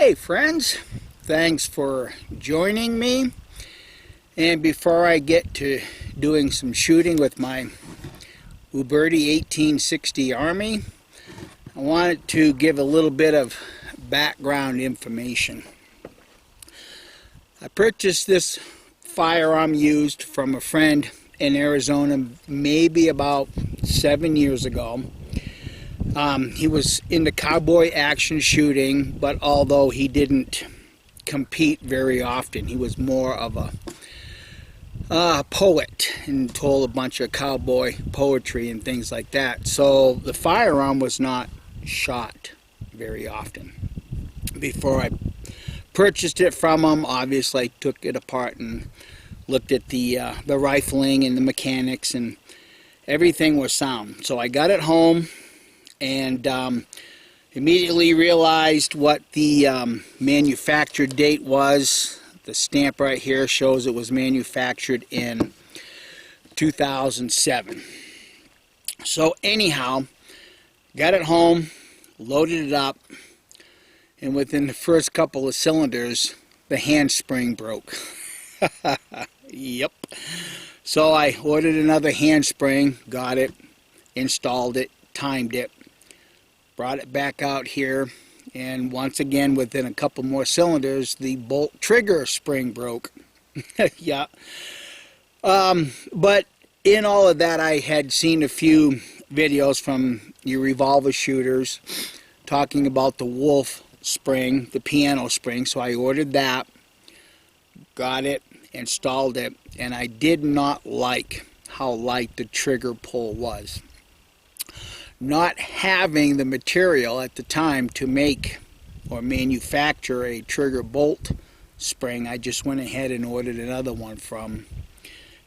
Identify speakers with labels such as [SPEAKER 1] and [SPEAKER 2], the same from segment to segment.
[SPEAKER 1] Hey friends, thanks for joining me. And before I get to doing some shooting with my Uberti 1860 Army, I wanted to give a little bit of background information. I purchased this firearm used from a friend in Arizona maybe about 7 years ago. He was into cowboy action shooting, but although he didn't compete very often, he was more of a poet and told a bunch of cowboy poetry and things like that. So the firearm was not shot very often. Before I purchased it from him, obviously I took it apart and looked at the rifling and the mechanics, and everything was sound. So I got it home and immediately realized what the manufacture date was. The stamp right here shows it was manufactured in 2007. So anyhow, got it home, loaded it up, and within the first couple of cylinders, the handspring broke. Yep. So I ordered another handspring, got it, installed it, timed it, brought it back out here, and once again within a couple more cylinders the bolt trigger spring broke. Yeah. But in all of that, I had seen a few videos from your revolver shooters talking about the wolf spring, the piano spring, so I ordered that, got it, installed it, and I did not like how light the trigger pull was. Not having the material at the time to make or manufacture a trigger bolt spring, I just went ahead and ordered another one from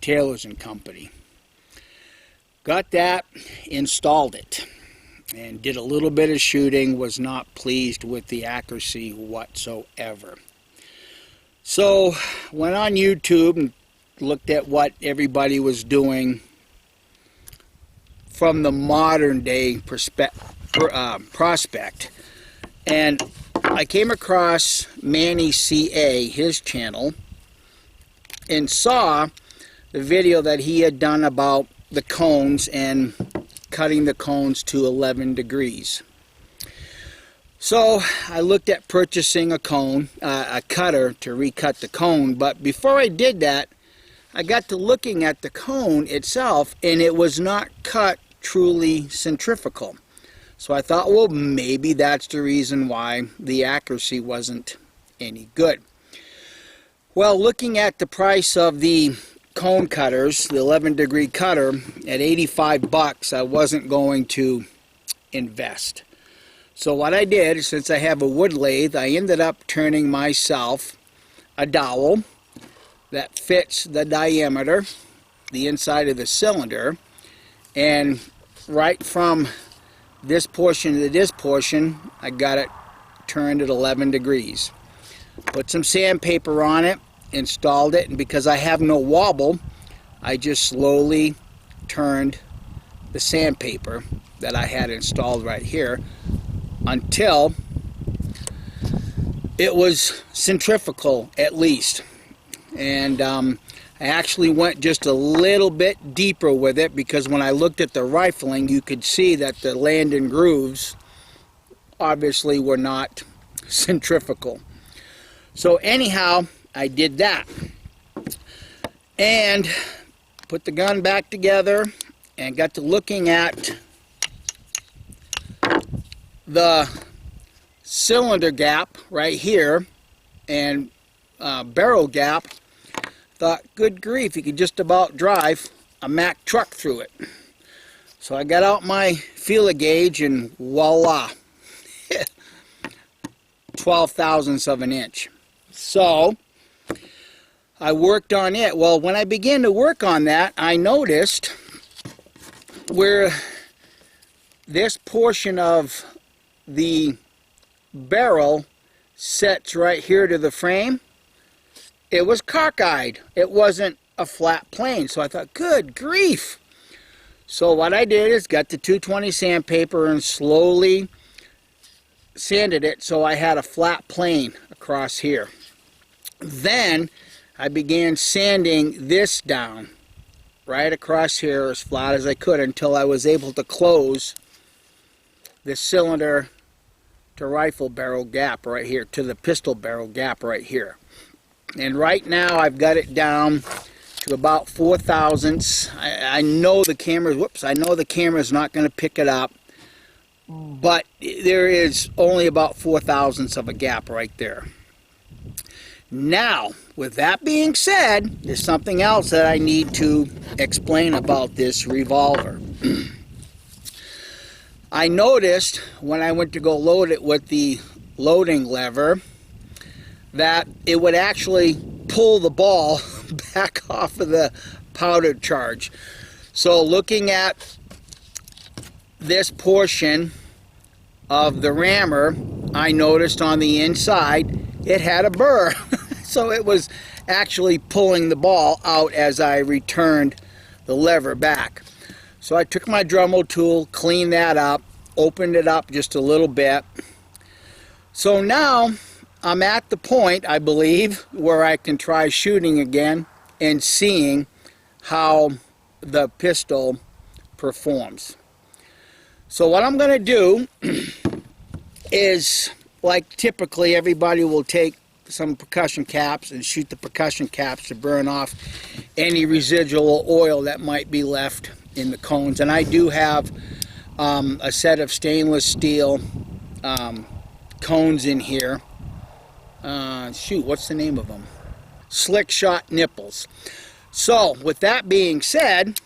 [SPEAKER 1] Taylor's and Company. Got that, installed it, and did a little bit of shooting. Was not pleased with the accuracy whatsoever. So went on YouTube and looked at what everybody was doing from the modern day prospect, and I came across Manny CA, his channel, and saw the video that he had done about the cones and cutting the cones to 11 degrees. So I looked at purchasing a cone, a cutter to recut the cone, but before I did that, I got to looking at the cone itself, and it was not cut truly centrifugal. So I thought, well, maybe that's the reason why the accuracy wasn't any good. Well, looking at the price of the cone cutters, the 11-degree cutter, at 85 bucks, I wasn't going to invest. So what I did, since I have a wood lathe, I ended up turning myself a dowel that fits the diameter, the inside of the cylinder, and right from this portion to this portion, I got it turned at 11 degrees. Put some sandpaper on it, installed it, and because I have no wobble, I just slowly turned the sandpaper that I had installed right here until it was centrifugal at least. And I actually went just a little bit deeper with it, because when I looked at the rifling, you could see that the landing grooves obviously were not centrifugal. So anyhow, I did that and put the gun back together and got to looking at the cylinder gap right here and barrel gap. Thought, good grief, you could just about drive a Mack truck through it. So I got out my feeler gauge and voila, 12 thousandths of an inch. So I worked on it. Well, when I began to work on that, I noticed where this portion of the barrel sets right here to the frame, it was cockeyed. It wasn't a flat plane. So I thought, good grief. So what I did is got the 220 sandpaper and slowly sanded it so I had a flat plane across here. Then I began sanding this down right across here as flat as I could until I was able to close the cylinder to rifle barrel gap right here, to the pistol barrel gap right here. And right now I've got it down to about 4 thousandths. I know the camera's, I know the camera's not going to pick it up, but there is only about 4 thousandths of a gap right there. Now, with that being said, there's something else that I need to explain about this revolver. I noticed when I went to go load it with the loading lever that it would actually pull the ball back off of the powder charge. So looking at this portion of the rammer, I noticed on the inside it had a burr. So it was actually pulling the ball out as I returned the lever back. So I took my Dremel tool, cleaned that up, opened it up just a little bit. So now I'm at the point, I believe, where I can try shooting again and seeing how the pistol performs. So what I'm going to do is, like typically everybody will take some percussion caps and shoot the percussion caps to burn off any residual oil that might be left in the cones. And I do have a set of stainless steel cones in here. Shoot, what's the name of them? Slick shot nipples. So with that being said,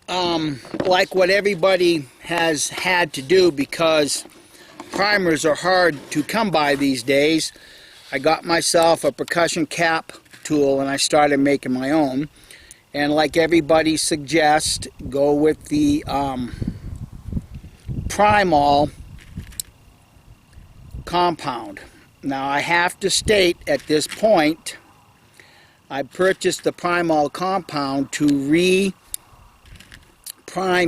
[SPEAKER 1] like what everybody has had to do, because primers are hard to come by these days, I got myself a percussion cap tool and I started making my own. And like everybody suggests, go with the Primol compound. Now I have to state at this point, I purchased the Primol compound to re-prime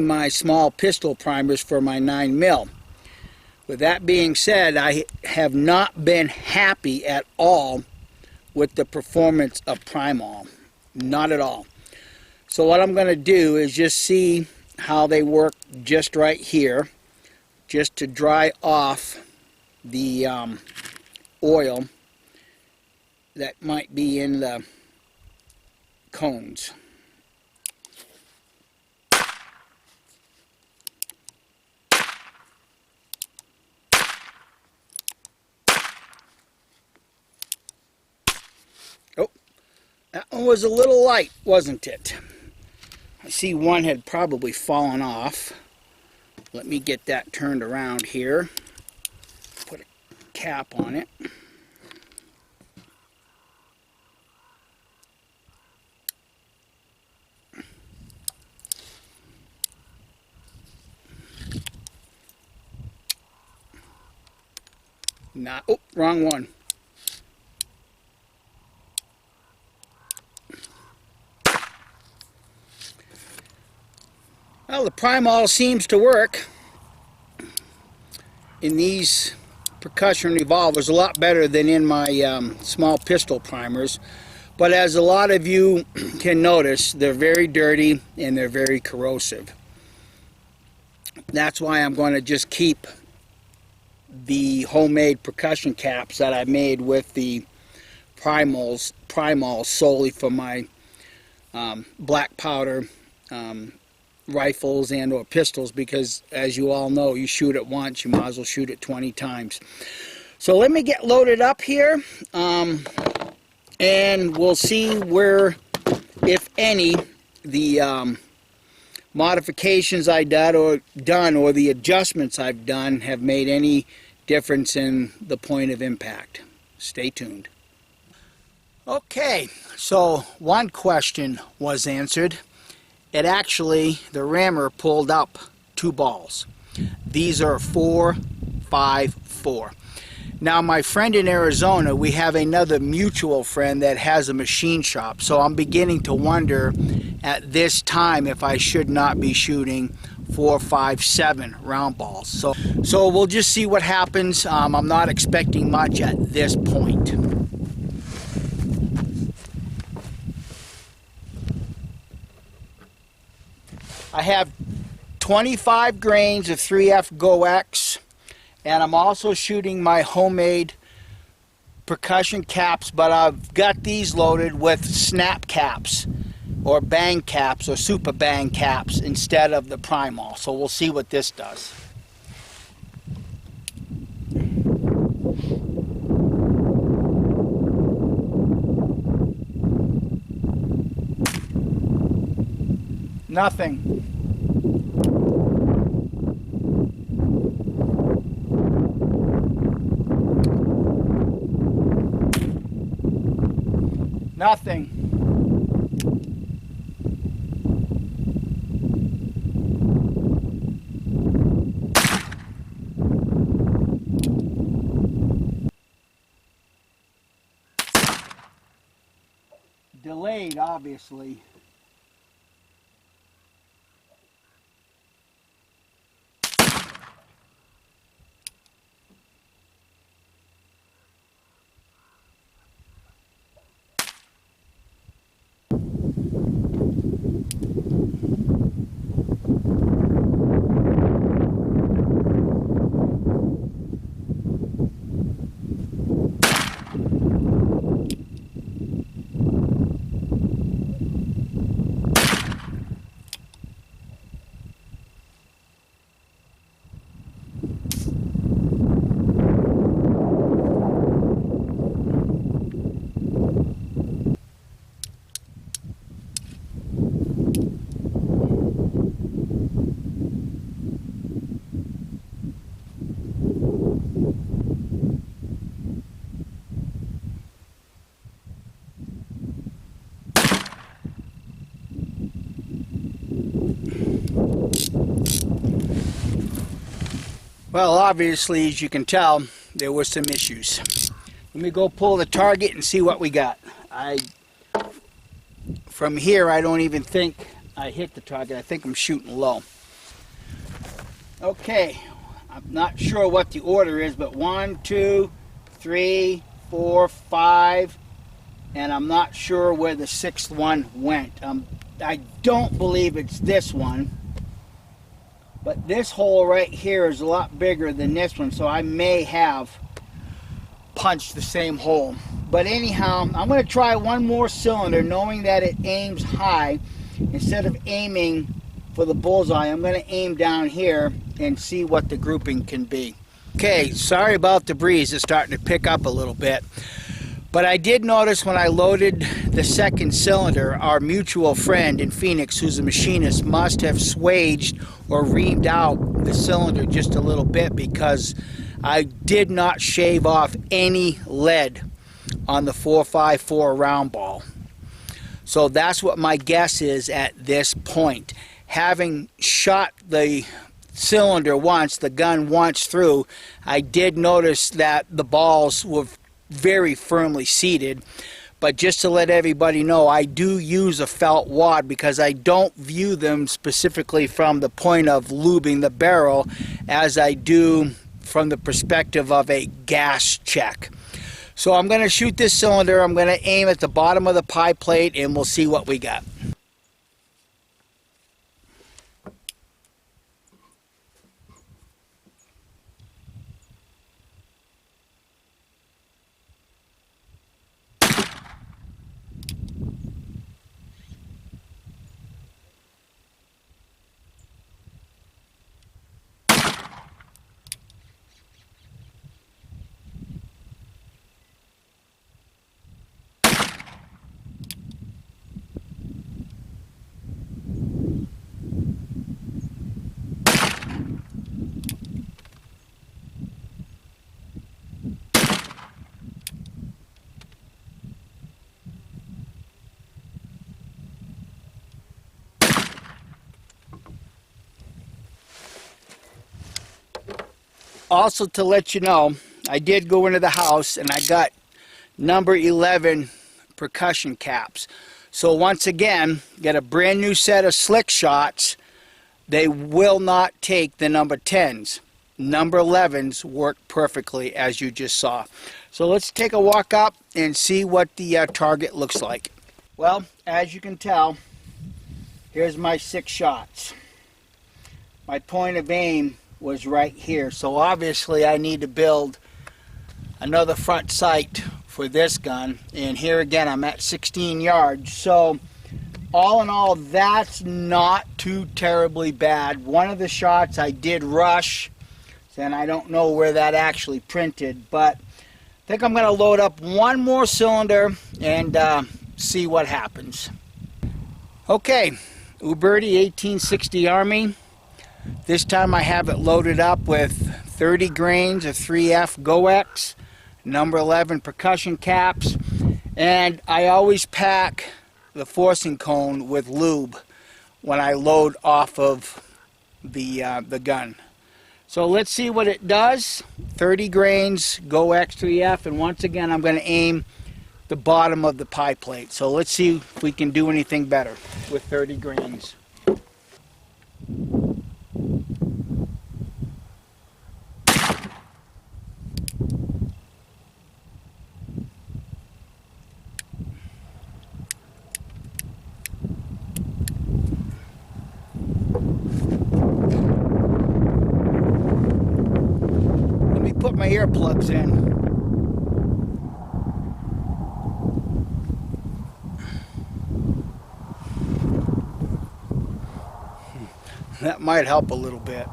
[SPEAKER 1] my small pistol primers for my 9mm. With that being said, I have not been happy at all with the performance of Primol. Not at all. So what I'm going to do is just see how they work just right here, just to dry off the oil that might be in the cones. Oh, that one was a little light, wasn't it? I see one had probably fallen off. Let me get that turned around here. Put a cap on it. Not, oh, wrong one. Well, the Primol seems to work in these percussion revolvers a lot better than in my small pistol primers. But as a lot of you can notice, they're very dirty and they're very corrosive. That's why I'm going to just keep the homemade percussion caps that I made with the Primol solely for my black powder rifles and or pistols, because as you all know, you shoot it once, you might as well shoot it 20 times. So let me get loaded up here and we'll see where, if any, the modifications I done or the adjustments I've done have made any difference in the point of impact. Stay tuned. Okay, so one question was answered. It actually, the rammer pulled up 2 balls. These are 4, 5, 4. Now my friend in Arizona, we have another mutual friend that has a machine shop, so I'm beginning to wonder at this time if I should not be shooting 4.57 round balls. So we'll just see what happens. I'm not expecting much at this point. I have 25 grains of 3F GoX, and I'm also shooting my homemade percussion caps, but I've got these loaded with snap caps or bang caps or super bang caps instead of the Primal. So we'll see what this does. Nothing. Nothing. Delayed, obviously. Well, obviously, as you can tell, there were some issues. Let me go pull the target and see what we got. From here, I don't even think I hit the target. I think I'm shooting low. Okay, I'm not sure what the order is, but 1, 2, 3, 4, 5, and I'm not sure where the 6th one went. I don't believe it's this one. But this hole right here is a lot bigger than this one, so I may have punched the same hole. But anyhow, I'm going to try one more cylinder, knowing that it aims high. Instead of aiming for the bullseye, I'm going to aim down here and see what the grouping can be. Okay, sorry about the breeze. It's starting to pick up a little bit. But I did notice when I loaded the second cylinder, our mutual friend in Phoenix, who's a machinist, must have swaged or reamed out the cylinder just a little bit, because I did not shave off any lead on the 4.54 round ball. So that's what my guess is at this point. Having shot the cylinder once, the gun once through, I did notice that the balls were very firmly seated. But just to let everybody know, I do use a felt wad because I don't view them specifically from the point of lubing the barrel as I do from the perspective of a gas check. So I'm going to shoot this cylinder. I'm going to aim at the bottom of the pie plate, and we'll see what we got. Also, to let you know, I did go into the house and I got number 11 percussion caps. So once again, get a brand new set of slick shots they will not take the number 10s. Number 11s work perfectly, as you just saw. So let's take a walk up and see what the target looks like. Well, as you can tell, here's my 6 shots. My point of aim was right here, so obviously I need to build another front sight for this gun, and here again I'm at 16 yards, so all in all that's not too terribly bad. One of the shots I did rush, and I don't know where that actually printed, but I think I'm going to load up one more cylinder and see what happens. Okay, Uberti 1860 Army. This time I have it loaded up with 30 grains of 3F GoX, number 11 percussion caps, and I always pack the forcing cone with lube when I load off of the gun. So let's see what it does. 30 grains GoX 3F, and once again I'm going to aim the bottom of the pie plate. So let's see if we can do anything better with 30 grains. Put my earplugs in. That might help a little bit.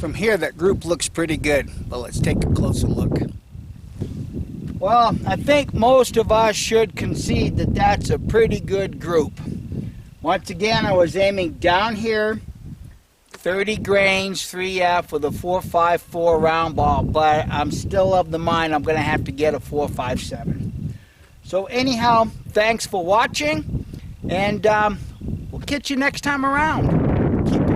[SPEAKER 1] From here, that group looks pretty good, but let's take a closer look. Well, I think most of us should concede that that's a pretty good group. Once again, I was aiming down here, 30 grains, 3F with a 4.54 round ball, but I'm still of the mind I'm going to have to get a 4.57. So anyhow, thanks for watching, and we'll catch you next time around. Keep